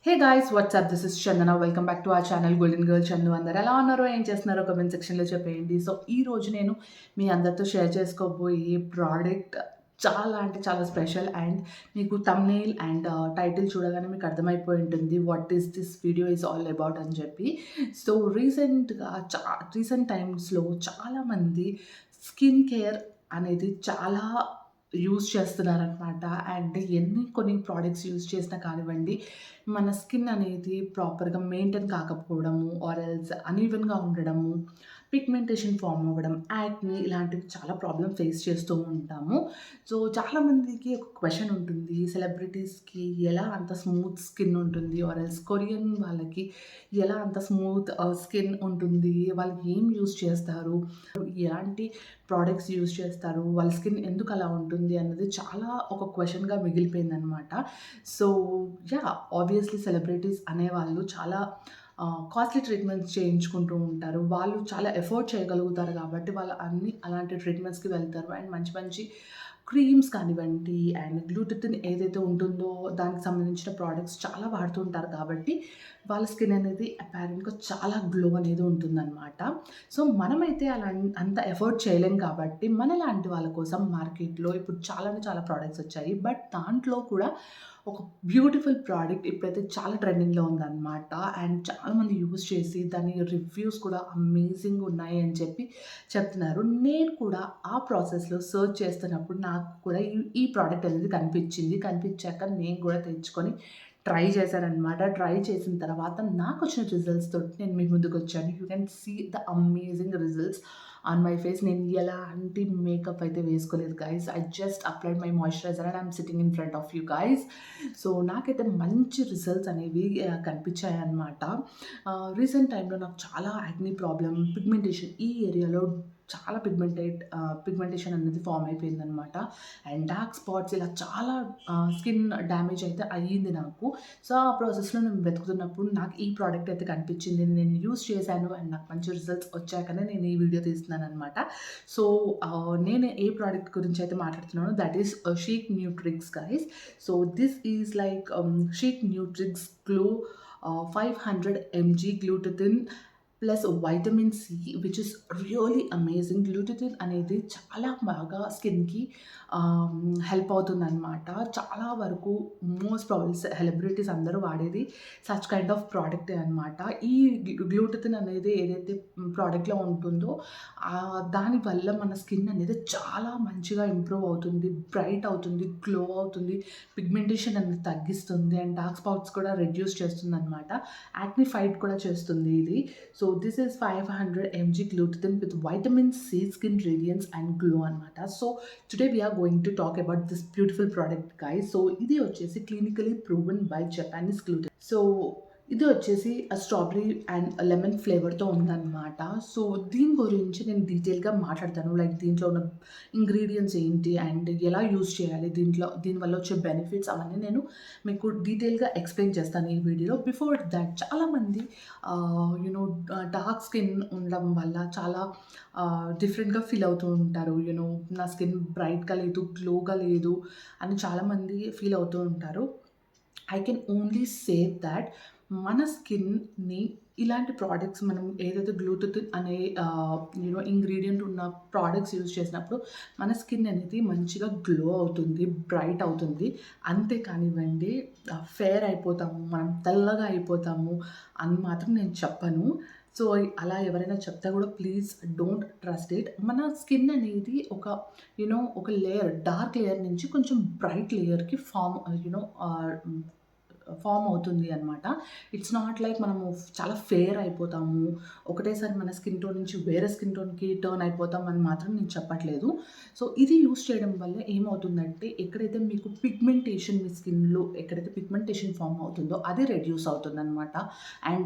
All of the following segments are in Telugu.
Hey guys WhatsApp this is Chandana welcome back to our channel golden girl Chandu. అందరు ఎలా ఉన్నారో ఏం చేస్తున్నారో కమెంట్ సెక్షన్లో చెప్పేయండి. సో ఈ రోజు నేను మీ అందరితో షేర్ చేసుకోబోయే ప్రోడక్ట్ చాలా అంటే చాలా స్పెషల్ అండ్ మీకు థంబ్నెయిల్ అండ్ టైటిల్ చూడగానే మీకు అర్థమైపోయి ఉంటుంది what is this video is all about అని చెప్పి. సో రీసెంట్ టైమ్స్లో చాలామంది స్కిన్ కేర్ అనేది చాలా యూజ్ చేస్తున్నారనమాట. అండ్ కొన్ని ప్రోడక్ట్స్ యూజ్ చేసినా కానివ్వండి, మన స్కిన్ అనేది ప్రాపర్‌గా మెయింటైన్ కాకపోవడము, ఆర్ ఎల్స్ అనీవెన్‌గా ఉండడము, పిగ్మెంటేషన్ ఫార్మ్ అవ్వడం, యాక్నే ఇలాంటివి చాలా ప్రాబ్లమ్ ఫేస్ చేస్తూ ఉంటాము. సో చాలామందికి ఒక క్వెషన్ ఉంటుంది. సెలబ్రిటీస్‌కి ఎలా అంత స్మూత్ స్కిన్ ఉంటుంది? ఆర్ ఎల్స్ కొరియన్ వాళ్ళకి ఎలా అంత స్మూత్ స్కిన్ ఉంటుంది? వాళ్ళు ఏం యూజ్ చేస్తారు? ఎలాంటి ప్రొడక్ట్స్ యూజ్ చేస్తారు? వాళ్ళ స్కిన్ ఎందుకు అలా ఉంటుంది అన్నది చాలా ఒక క్వెషన్‌గా మిగిలిపోయిందనమాట. సో ఆబ్వియస్‌లీ సెలబ్రిటీస్ అనేవాళ్ళు చాలా కాస్ట్‌లీ ట్రీట్మెంట్స్ చేయించుకుంటూ ఉంటారు. వాళ్ళు చాలా ఎఫోర్డ్ చేయగలుగుతారు కాబట్టి వాళ్ళు అలాంటి ట్రీట్మెంట్స్‌కి వెళ్తారు. అండ్ మంచి మంచి క్రీమ్స్ కానివ్వండి అండ్ గ్లూటథిన్ ఏదైతే ఉంటుందో దానికి సంబంధించిన ప్రొడక్ట్స్ చాలా వాడుతూ ఉంటారు కాబట్టి వాళ్ళ స్కిన్ అనేది అపారెంట్‌గా చాలా గ్లో అనేది ఉంటుందనమాట. సో మనమైతే అంత ఎఫర్ట్ చేయలేం కాబట్టి మనలాంటి వాళ్ళ కోసం మార్కెట్‌లో ఇప్పుడు చాలా అంటే చాలా ప్రొడక్ట్స్ వచ్చాయి. బట్ దాంట్లో కూడా ఒక బ్యూటిఫుల్ ప్రోడక్ట్ ఇప్పుడైతే చాలా ట్రెండింగ్‌లో ఉందనమాట. అండ్ చాలామంది యూజ్ చేసి దాని రివ్యూస్ కూడా అమేజింగ్ ఉన్నాయి అని చెప్పి చెప్తున్నారు. నేను కూడా ఆ ప్రాసెస్‌లో సెర్చ్ చేస్తున్నప్పుడు నాకు కూడా ఈ ప్రోడక్ట్ అనేది కనిపించింది. కనిపించాక నేను కూడా తెచ్చుకొని ట్రై చేశాననమాట. ట్రై చేసిన తర్వాత నాకొచ్చిన రిజల్ట్స్ తోటి నేను మీ ముందుకొచ్చాను. You can see the amazing results on my face. నేను ఎలాంటి మేకప్ అయితే వేసుకోలేదు guys. I just applied my moisturiser and I'm sitting in front of you guys. So నాకైతే మంచి రిజల్ట్స్ అనేవి కనిపించాయన్నమాట. రీసెంట్ టైంలో నాకు చాలా యాక్నీ ప్రాబ్లమ్, పిగ్మెంటేషన్ ఈ ఏరియాలో చాలా పిగ్మెంటేషన్ అనేది ఫార్మ్ అయిపోయిందనమాట. అండ్ డార్క్ స్పాట్స్ ఇలా చాలా స్కిన్ డ్యామేజ్ అయితే అయ్యింది నాకు. సో ఆ ప్రాసెస్‌లో నేను వెతుకుతున్నప్పుడు నాకు ఈ ప్రోడక్ట్ అయితే కనిపించింది. నేను యూజ్ చేశాను అండ్ నాకు మంచి రిజల్ట్స్ వచ్చాకనే నేను ఈ వీడియో తీస్తున్నాననమాట. సో నేను ఏ ప్రోడక్ట్ గురించి అయితే మాట్లాడుతున్నానో that is Sheek Nutrix guys. So this is like Sheek Nutrix glow 500 mg glutathione plus vitamin C which is really amazing. Glutathione అనేది చాలా బాగా స్కిన్‌కి హెల్ప్ అవుతుందనమాట. చాలా వరకు మోస్ట్ ప్రాబబ్లీ సెలబ్రిటీస్ అందరూ వాడేది సచ్ కైండ్ ఆఫ్ ప్రోడక్టే అనమాట. ఈ గ్లూటథిన్ అనేది ఏదైతే ప్రోడక్ట్‌లో ఉంటుందో దానివల్ల మన స్కిన్ అనేది చాలా మంచిగా ఇంప్రూవ్ అవుతుంది, బ్రైట్ అవుతుంది, గ్లో అవుతుంది, పిగ్మెంటేషన్ అనేది తగ్గిస్తుంది అండ్ డార్క్ స్పాట్స్ కూడా రెడ్యూస్ చేస్తుందనమాట. యాక్ని ఫైట్ కూడా చేస్తుంది ఇది. So this is 500 mg glutathione with vitamin C skin radiance and glow అనమాట. So today we are going to talk about this beautiful product guys. So ఇది వచ్చేసి clinically proven by Japanese gluten. So ఇది వచ్చేసి స్ట్రాబెర్రీ అండ్ లెమన్ ఫ్లేవర్‌తో ఉందనమాట. సో దీని గురించి నేను డీటెయిల్‌గా మాట్లాడతాను. లైక్ దీంట్లో ఉన్న ఇంగ్రీడియెంట్స్ ఏంటి అండ్ ఎలా యూజ్ చేయాలి, దీనివల్ల వచ్చే బెనిఫిట్స్ అవన్నీ నేను మీకు డీటెయిల్‌గా ఎక్స్‌ప్లెయిన్ చేస్తాను ఈ వీడియోలో. బిఫోర్ దట్ చాలామంది డార్క్ స్కిన్ ఉండడం వల్ల చాలా డిఫరెంట్‌గా ఫీల్ అవుతూ ఉంటారు. నా స్కిన్ బ్రైట్‌గా లేదు, గ్లోగా లేదు అని చాలామంది ఫీల్ అవుతూ ఉంటారు. I can only say that మన స్కిన్‌ని ఇలాంటి ప్రొడక్ట్స్ మనం ఏదైతే గ్లూటథిన్ అనే ఇంగ్రీడియంట్ ఉన్న ప్రొడక్ట్స్ యూజ్ చేసినప్పుడు మన స్కిన్ అనేది మంచిగా గ్లో అవుతుంది, బ్రైట్ అవుతుంది. అంతే కానివ్వండి ఫెయిర్ అయిపోతాము, మనం తెల్లగా అయిపోతాము అని మాత్రం నేను చెప్పను. సో అలా ఎవరైనా చెప్తే కూడా ప్లీజ్ డోంట్ ట్రస్ట్ ఇట్. మన స్కిన్ అనేది ఒక లేయర్, డార్క్ లేయర్ నుంచి కొంచెం బ్రైట్ లేయర్‌కి ఫార్మ్ అవుతుంది అనమాట. ఇట్స్ నాట్ లైక్ మనము చాలా ఫెయిర్ అయిపోతాము, ఒకటేసారి మన స్కిన్ టోన్ నుంచి వేరే స్కిన్ టోన్‌కి టర్న్ అయిపోతాం అని మాత్రం నేను చెప్పట్లేదు. సో ఇది యూజ్ చేయడం వల్ల ఏమవుతుందంటే ఎక్కడైతే మీకు మీ స్కిన్‌లో ఎక్కడైతే పిగ్మెంటేషన్ ఫార్మ్ అవుతుందో అది రెడ్యూస్ అవుతుందనమాట. అండ్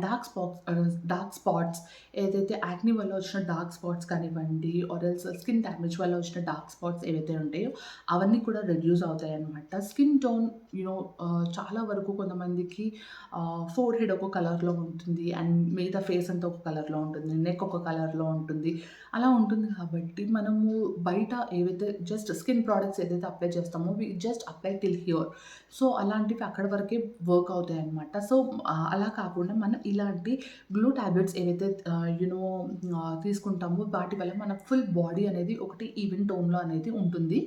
డార్క్ స్పాట్స్ ఏదైతే యాక్ని వల్ల వచ్చిన డార్క్ స్పాట్స్ కానివ్వండి ఆర్ ఎల్స్ స్కిన్ డ్యామేజ్ వల్ల వచ్చిన డార్క్ స్పాట్స్ ఏవైతే ఉంటాయో అవన్నీ కూడా రెడ్యూస్ అవుతాయన్నమాట. స్కిన్ టోన్ చాలా వరకు కొంతమందికి ఫోర్ హెడ్ ఒక కలర్‌లో ఉంటుంది. అండ్ మిగతా ఫేస్ అంతా ఒక కలర్‌లో ఉంటుంది. నెక్ ఒక కలర్‌లో ఉంటుంది. అలా ఉంటుంది కాబట్టి మనము బయట ఏవైతే జస్ట్ స్కిన్ ప్రొడక్ట్స్ ఏదైతే అప్లై చేస్తామో we just apply till here. So, అలాంటివి అక్కడి వరకే వర్క్ అవుతాయన్నమాట. సో, అలా కాకుండా మనం ఇలాంటి గ్లూ టాబ్లెట్స్ ఏవైతే తీసుకుంటామో వాటి వల్ల మన ఫుల్ బాడీ అనేది ఒకటి ఈవెన్ టోన్‌లో అనేది ఉంటుంది.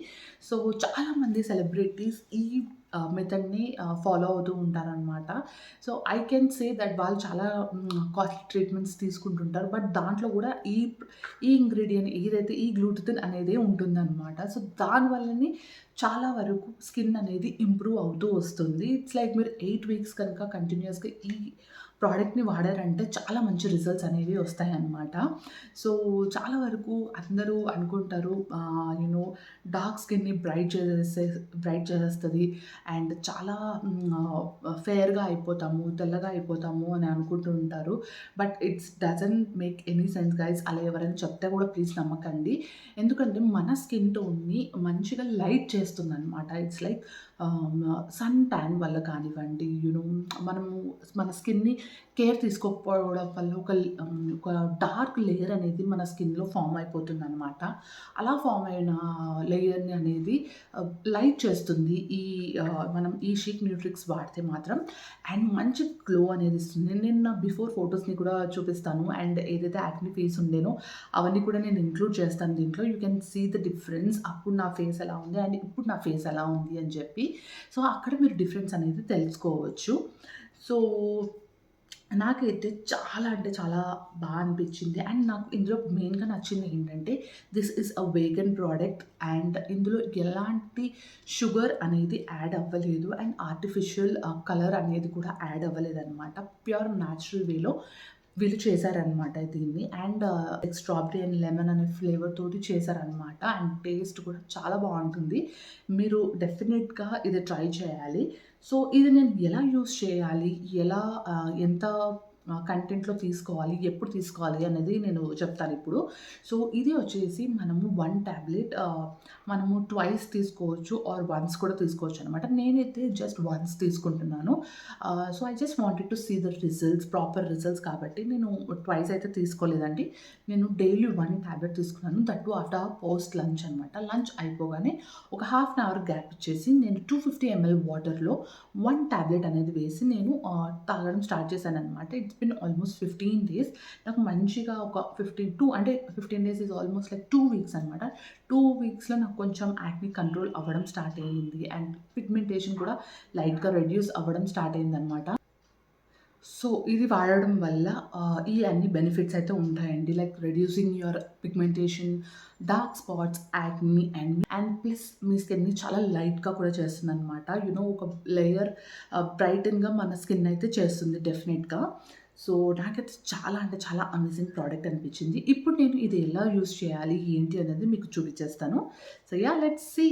సో, చాలామంది సెలబ్రిటీస్ ఈ మెథడ్‌ని ఫాలో అవుతూ ఉంటారనమాట. So, I can say that వాళ్ళు చాలా కాస్ట్‌లీ ట్రీట్మెంట్స్ తీసుకుంటుంటారు. బట్ దాంట్లో గూడా ఈ ఇంగ్రీడియెంట్ ఏదైతే ఈ గ్లూటథిన్ అనేదే ఉంటుందనమాట. సో, దానివల్లనే చాలా వరకు స్కిన్ అనేది ఇంప్రూవ్ అవుతూ వస్తుంది. ఇట్స్ లైక్ మీరు 8 వీక్స్ కనుక కంటిన్యూయస్‌గా ఈ ప్రోడక్ట్‌ని వాడారంటే చాలా మంచి రిజల్ట్స్ అనేవి వస్తాయన్నమాట. సో, చాలా వరకు అందరూ అనుకుంటారు డార్క్ స్కిన్‌ని బ్రైట్ చేసేస్తది అండ్ చాలా ఫెయిర్‌గా అయిపోతాము, తెల్లగా అయిపోతాము అని అనుకుంటూ ఉంటారు. But doesn't make any sense guys. అలా ఎవరైనా చెప్తే కూడా ప్లీజ్ నమ్మకండి. ఎందుకంటే మన స్కిన్ టోన్‌ని మంచిగా లైట్ చేస్తుందనమాట. ఇట్స్ లైక్ సన్ ట్యాన్ వల్ల కానివ్వండి, మనము మన స్కిన్‌ని కేర్ తీసుకోకపోవడం వల్ల ఒక డార్క్ లేయర్ అనేది మన స్కిన్‌లో ఫార్మ్ అయిపోతుందనమాట. అలా ఫార్మ్ అయిన లేయర్‌ని అనేది లైట్ చేస్తుంది. మనం ఈ షీక్ న్యూట్రిక్స్ వాడితే మాత్రం అండ్ మంచి గ్లో అనేది ఇస్తుంది. నేను నా బిఫోర్ ఫోటోస్‌ని కూడా చూపిస్తాను. అండ్ ఏదైతే యాక్ని ఫేస్ ఉండేనో అవన్నీ కూడా నేను ఇంక్లూడ్ చేస్తాను దీంట్లో. You can see the difference. అప్పుడు నా ఫేస్ ఎలా ఉంది అండ్ ఇప్పుడు నా ఫేస్ ఎలా ఉంది అని చెప్పి. సో, అక్కడ మీరు డిఫరెన్స్ అనేది తెలుసుకోవచ్చు. సో, నాకైతే చాలా అంటే చాలా అనిపించింది. అండ్ నాకు ఇందులో మెయిన్‌గా నచ్చింది ఏంటంటే, this is a vegan product and ఇందులో ఎలాంటి షుగర్ అనేది యాడ్ అవ్వలేదు. అండ్ ఆర్టిఫిషియల్ కలర్ అనేది కూడా యాడ్ అవ్వలేదనమాట. ప్యూర్ న్యాచురల్ వేలో వీళ్ళు చేశారనమాట దీన్ని. అండ్ స్ట్రాబెర్రీ అండ్ లెమన్ అనే ఫ్లేవర్ తోటి చేశారనమాట. అండ్ టేస్ట్ కూడా చాలా బావుంటుంది. మీరు డెఫినిట్‌గా ఇది ట్రై చేయాలి. సో, ఇది నేను ఎలా యూజ్ చేయాలి? ఎలా ఎంత కంటెంట్‌లో తీసుకోవాలి? ఎప్పుడు తీసుకోవాలి? అనేది నేను చెప్తానిప్పుడు. సో, ఇది వచ్చేసి మనము 1 టాబ్లెట్ మనము ట్వైస్ తీసుకోవచ్చు ఆర్ వన్స్ కూడా తీసుకోవచ్చనమాట. నేనైతే జస్ట్ వన్స్ తీసుకుంటున్నాను. So, I just wanted to see the results, proper results కాబట్టి నేను ట్వైస్ అయితే తీసుకోలేదండి. నేను డైలీ 1 టాబ్లెట్ తీసుకున్నాను. That too after post lunch అనమాట. లంచ్ అయిపోగానే ఒక హాఫ్ అన్ అవర్ గ్యాప్ ఇచ్చేసి నేను 250 ఎంఎల్ వాటర్‌లో 1 టాబ్లెట్ అనేది వేసి నేను తాగడం స్టార్ట్ చేశాననమాట. It's been almost 15 days. నాకు మంచిగా ఒక 15 days is almost like 2 weeks అనమాట. 2 వీక్స్‌లో నాకు కొంచెం యాక్ని కంట్రోల్ అవ్వడం స్టార్ట్ అయ్యింది. అండ్ పిగ్మెంటేషన్ కూడా లైట్‌గా రెడ్యూస్ అవ్వడం స్టార్ట్ అయిందనమాట. సో, ఇది వాడడం వల్ల ఈ అన్ని బెనిఫిట్స్ అయితే ఉంటాయండి. Like reducing your pigmentation, dark spots, acne and plus మీ స్కిన్‌ని చాలా లైట్‌గా కూడా చేస్తుందనమాట. ఒక లేయర్ బ్రైటన్‌గా మన స్కిన్ అయితే చేస్తుంది డెఫినిట్‌గా. సో, నాకైతే చాలా అంటే చాలా అమేజింగ్ ప్రోడక్ట్ అనిపించింది. ఇప్పుడు నేను ఇది ఎలా యూజ్ చేయాలి, ఏంటి అనేది మీకు చూపించేస్తాను. So, let's see.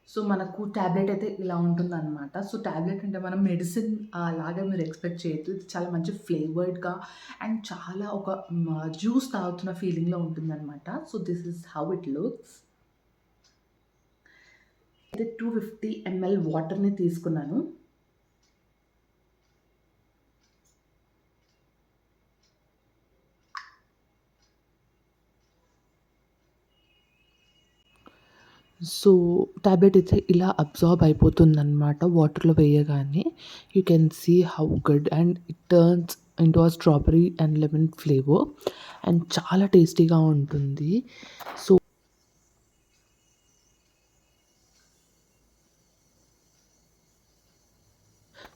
సో, మనకు టాబ్లెట్ అయితే ఇలా ఉంటుందనమాట. సో, టాబ్లెట్ అంటే మనం మెడిసిన్ లాగా మీరు ఎక్స్‌పెక్ట్ చేయొద్దు. ఇది చాలా మంచి ఫ్లేవర్డ్‌గా అండ్ చాలా ఒక జ్యూస్ తాగుతున్న ఫీలింగ్‌లో ఉంటుందనమాట. So, this is how it looks. అయితే 250 ఎంఎల్ వాటర్‌ని తీసుకున్నాను. సో, టాబ్లెట్ అయితే ఇలా అబ్జార్బ్ అయిపోతుందనమాట వాటర్‌లో వేయగానే. You can see how good and it turns into a strawberry and lemon flavour and చాలా టేస్టీగా ఉంటుంది.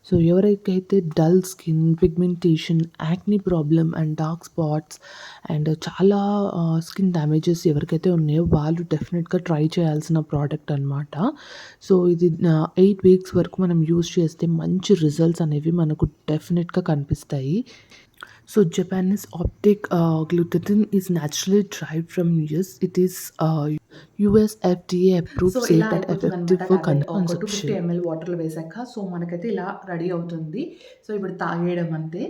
సో ఎవరికైతే dull skin, pigmentation, acne problem and dark spots and చాలా స్కిన్ డ్యామేజెస్ ఎవరికైతే ఉన్నాయో వాళ్ళు డెఫినెట్‌గా ట్రై చేయాల్సిన ప్రోడక్ట్ అనమాట. సో, ఇది 8 వీక్స్ వరకు మనం యూజ్ చేస్తే మంచి రిజల్ట్స్ అనేవి మనకు డెఫినెట్‌గా కనిపిస్తాయి. So, Japanese optic glutathione is naturally derived from US. It is US FDA approved, so, safe ఇలా and effective అయిపోతుందనమాట for టాబ్లెట్. ఒక 250 consumption. ఎంఎల్ వాటర్‌లో వేశాక సో, మనకైతే ఇలా రెడీ అవుతుంది. సో, ఇప్పుడు తాగేయడం అంతే.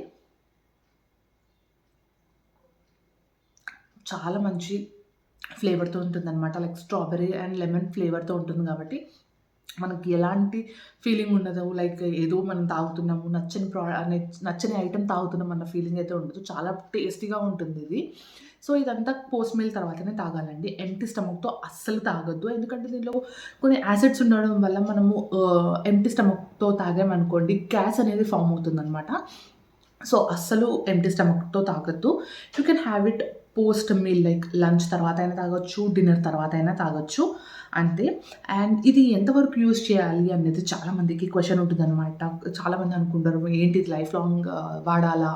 చాలా మంచి ఫ్లేవర్‌తో ఉంటుందనమాట. లైక్ స్ట్రాబెర్రీ అండ్ లెమన్ ఫ్లేవర్‌తో ఉంటుంది కాబట్టి మనకి ఎలాంటి ఫీలింగ్ ఉండదు. లైక్ ఏదో మనం తాగుతున్నాము, నచ్చని ఐటెమ్ తాగుతున్నాం అన్న ఫీలింగ్ అయితే ఉండదు. చాలా టేస్టీగా ఉంటుందిది. సో, ఇదంతా పోస్ట్ మీల్ తర్వాతనే తాగాలండి. ఎంప్టీ స్టమక్‌తో అస్సలు తాగొద్దు. ఎందుకంటే దీనిలో కొన్ని యాసిడ్స్ ఉండడం వల్ల మనము ఎంప్టీ స్టమక్‌తో తాగామనుకోండి గ్యాస్ అనేది ఫార్మ్ అవుతుందనమాట. సో, అస్సలు ఎంప్టీ స్టమక్‌తో తాగొద్దు. You can have it post meal like lunch తర్వాతైనా తాగొచ్చు, డిన్నర్ తర్వాతైనా తాగొచ్చు అంతే. అండ్ ఇది ఎంతవరకు యూజ్ చేయాలి అనేది చాలామందికి క్వెషన్ ఉంటుందనమాట. చాలామంది అనుకుంటారు ఏంటి ఇది లైఫ్ లాంగ్ వాడాలా?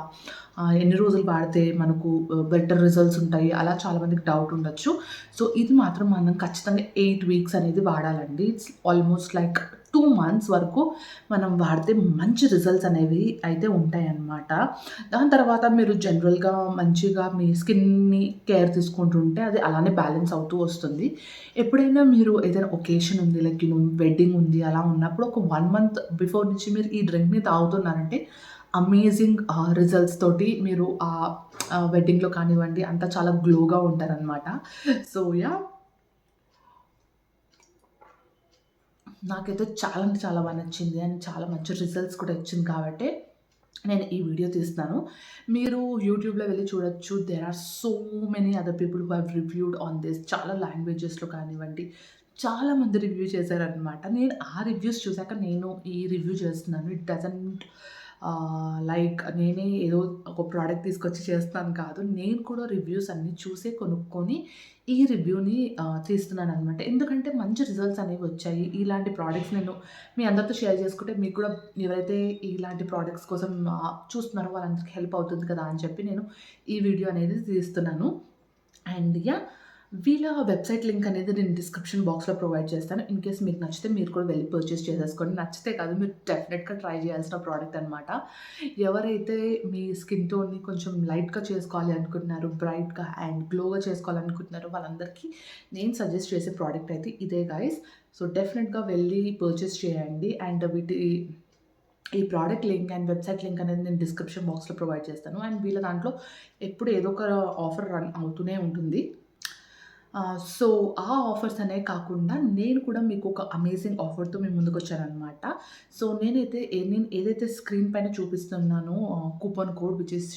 ఎన్ని రోజులు వాడితే మనకు బెటర్ రిజల్ట్స్ ఉంటాయి? అలా చాలామందికి డౌట్ ఉండొచ్చు. సో, ఇది మాత్రం మనం ఖచ్చితంగా 8 వీక్స్ అనేది వాడాలండి. ఇట్స్ ఆల్మోస్ట్ లైక్ 2 మంత్స్ వరకు మనం వాడితే మంచి రిజల్ట్స్ అనేవి అయితే ఉంటాయన్నమాట. దాని తర్వాత మీరు జనరల్‌గా మంచిగా మీ స్కిన్‌ని కేర్ తీసుకుంటుంటే అది అలానే బ్యాలెన్స్ అవుతూ వస్తుంది. ఎప్పుడైనా మీరు ఏదైనా ఒకేషన్ ఉంది లైక్ వెడ్డింగ్ ఉంది అలా ఉన్నప్పుడు ఒక 1 మంత్ బిఫోర్ నుంచి మీరు ఈ డ్రింక్‌ని తాగుతున్నారంటే అమేజింగ్ రిజల్ట్స్ తోటి మీరు వెడ్డింగ్‌లో కానివ్వండి అంతా చాలా గ్లోగా ఉంటారనమాట. So, yeah! నాకైతే చాలా అంటే చాలా బా నచ్చింది. అండ్ చాలా మంచి రిజల్ట్స్ కూడా ఇచ్చింది కాబట్టే నేను ఈ వీడియో తీస్తున్నాను. మీరు యూట్యూబ్‌లో వెళ్లి చూడొచ్చు. There are so many other people who have reviewed on this. చాలా లాంగ్వేజెస్‌లో కానివ్వండి, చాలామంది రివ్యూ చేశారనమాట. నేను ఆ రివ్యూస్ చూసాక నేను ఈ రివ్యూ చేస్తున్నాను. ఇట్ డజంట్ లైక్ నేనే ఏదో ఒక ప్రోడక్ట్ తీసుకొచ్చి చేస్తున్నాను కాదు. నేను కూడా రివ్యూస్ అన్నీ చూసే కొనుక్కొని ఈ రివ్యూని తీస్తున్నాననమాట. ఎందుకంటే మంచి రిజల్ట్స్ అనేవి వచ్చాయి. ఇలాంటి ప్రోడక్ట్స్ నేను మీ అందరితో షేర్ చేసుకుంటే మీకు కూడా ఎవరైతే ఇలాంటి ప్రోడక్ట్స్ కోసం చూస్తున్నారో వాళ్ళందరికీ హెల్ప్ అవుతుంది కదా అని చెప్పి నేను ఈ వీడియో అనేది తీస్తున్నాను. And yeah! వీళ్ళ వెబ్‌సైట్ లింక్ అనేది నేను డిస్క్రిప్షన్ బాక్స్‌లో ప్రొవైడ్ చేస్తాను. ఇన్ కేస్ మీకు నచ్చితే మీరు కూడా వెళ్లి పర్చేస్ చేసేసుకోండి. నచ్చితే కాదు మీరు డెఫినిట్‌గా ట్రై చేయాల్సిన ప్రోడక్ట్ అనమాట. ఎవరైతే మీ స్కిన్ టోన్‌ని కొంచెం లైట్‌గా చేసుకోవాలి అనుకుంటున్నారో, బ్రైట్‌గా అండ్ గ్లోగా చేసుకోవాలనుకుంటున్నారో వాళ్ళందరికీ నేను సజెస్ట్ చేసే ప్రోడక్ట్ అయితే ఇదే గైస్. సో, డెఫినిట్‌గా వెళ్లి పర్చేస్ చేయండి. అండ్ ఈ product link and website link అనేది నేను డిస్క్రిప్షన్ బాక్స్‌లో ప్రొవైడ్ చేస్తాను. అండ్ వీళ్ళ దాంట్లో ఎప్పుడు ఏదో ఒక ఆఫర్ రన్ అవుతూనే ఉంటుంది. సో, ఆ ఆఫర్స్ అనేవి కాకుండా నేను కూడా మీకు ఒక అమేజింగ్ ఆఫర్‌తో మీ ముందుకొచ్చాననమాట. సో, నేను ఏదైతే స్క్రీన్ పైన చూపిస్తున్నానో కూపన్ కోడ్ విచ్ ఈస్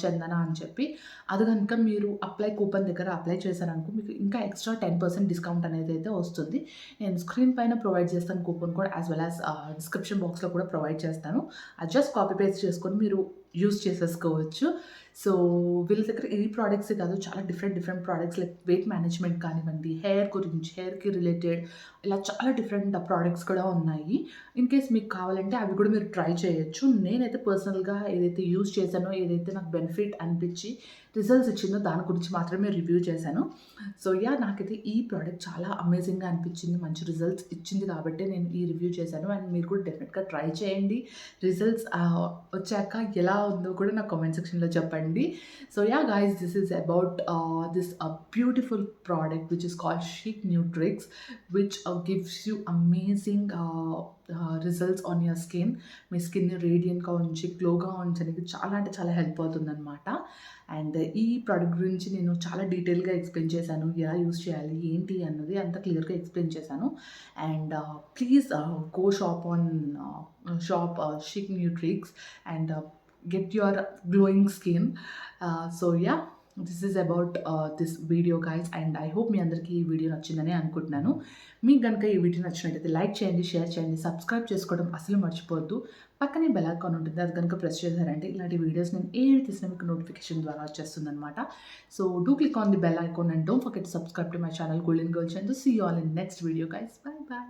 చందన అని చెప్పి అది గనుక మీరు కూపన్ దగ్గర అప్లై చేశారనుకో మీకు ఇంకా ఎక్స్‌ట్రా 10% డిస్కౌంట్ అనేదైతే వస్తుంది. నేను స్క్రీన్ పైన ప్రొవైడ్ చేస్తాను coupon code as well as description బాక్స్‌లో కూడా ప్రొవైడ్ చేస్తాను. అది జస్ట్ కాపీ పేస్ట్ చేసుకొని మీరు యూజ్ చేసేసుకోవచ్చు. సో, వీళ్ళ దగ్గర ఈ ప్రొడక్ట్సే కాదు చాలా different products like weight management కానివ్వండి, హెయిర్‌కి రిలేటెడ్ ఇలా చాలా డిఫరెంట్ ప్రొడక్ట్స్ కూడా ఉన్నాయి. ఇన్ కేస్ మీకు కావాలంటే అవి కూడా మీరు ట్రై చేయొచ్చు. నేనైతే పర్సనల్‌గా ఏదైతే యూజ్ చేశానో, ఏదైతే నాకు బెనిఫిట్ అనిపించి రిజల్ట్స్ ఇచ్చిందో దాని గురించి మాత్రమే రివ్యూ చేశాను. So, yeah! నాకైతే ఈ ప్రోడక్ట్ చాలా అమేజింగ్‌గా అనిపించింది. మంచి రిజల్ట్స్ ఇచ్చింది కాబట్టే నేను ఈ రివ్యూ చేశాను. అండ్ మీరు కూడా డెఫినిట్‌గా ట్రై చేయండి. రిజల్ట్స్ వచ్చాక ఎలా ఉందో కూడా నాకు కామెంట్ సెక్షన్‌లో చెప్పండి. So, yeah! Guys this is about this beautiful product which is called Sheek Nutrix which gives you amazing results on your skin. మీ స్కిన్‌ని రేడియంట్‌గా ఉంచి, గ్లోగా ఉంచడానికి చాలా అంటే చాలా హెల్ప్ అవుతుందనమాట. అండ్ ఈ ప్రోడక్ట్ గురించి నేను చాలా డీటెయిల్‌గా ఎక్స్‌ప్లెయిన్ చేశాను. ఎలా యూజ్ చేయాలి, ఏంటి అన్నది అంతా క్లియర్‌గా ఎక్స్‌ప్లెయిన్ చేశాను. And please go shop Sheek Nutrix and get your glowing skin. So yeah, this is about this video guys and I hope మీ అందరికీ ఈ వీడియో నచ్చిందని అనుకుంటున్నాను. మీకు గనుక ఈ వీడియో నచ్చినట్టయితే లైక్ చేయండి, షేర్ చేయండి, సబ్స్క్రైబ్ చేసుకోవడం అసలు మర్చిపోవద్దు. పక్కనే బెల్ ఐకాన్ ఉంటుంది అది కనుక ప్రెస్ చేశారంటే ఇలాంటి వీడియోస్ నేను ఏవి తీసినా మీకు నోటిఫికేషన్ ద్వారా వచ్చేస్తుందనమాట. So do click on the bell icon and don't forget to subscribe to my channel golden girl Chandu. See you all in next video guys. Bye by.